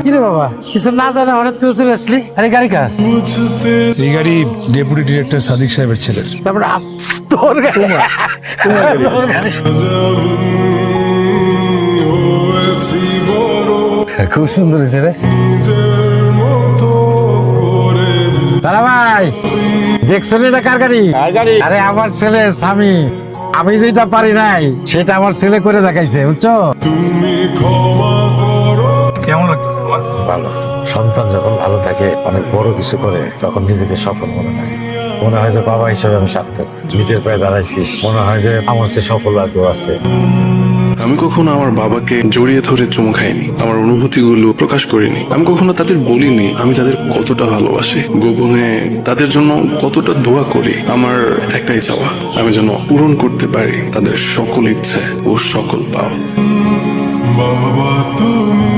কিরে বাবা কিছু না জানা হঠাৎ করে চলে আসলি? আরে গাড়ি কার? এই গাড়ি ডেপুটি ডিরেক্টর সাদিক সাহেবের ছেলের। তারপরে তোর গাড়ি? তোর গাড়ি? খুব সুন্দর হয়েছে রে দাদা ভাই। দেখছো এটা কার গাড়ি? আরে আমার ছেলে স্বামী। আমি যেটা পারি নাই সেটা আমার ছেলে করে দেখাইছে, বুঝছো? কেমন লাগছে তোমার? ভালো। সন্তান যখন ভালো থাকে, অনেক বড় কিছু করে, তখন নিজেকে সফল মনে হয়। মনে হয় যে বাবা হিসেবে আমি সার্থক, নিজের পায়ে দাঁড়াইছিস। মনে হয় যে আমার সে সফল আর কেউ আছে। আমি কখনো আমার বাবাকে জড়িয়ে ধরে চুমু খাইনি, আমার অনুভূতিগুলো প্রকাশ করিনি। আমি কখনো তাদের বলিনি আমি তাদের কতটা ভালোবাসি, গোপনে তাদের জন্য কতটা দোয়া করি। আমার একটাই চাওয়া, আমি যেন পূরণ করতে পারি তাদের সকল ইচ্ছে ও সকল পাওয়া। বাবা তুমি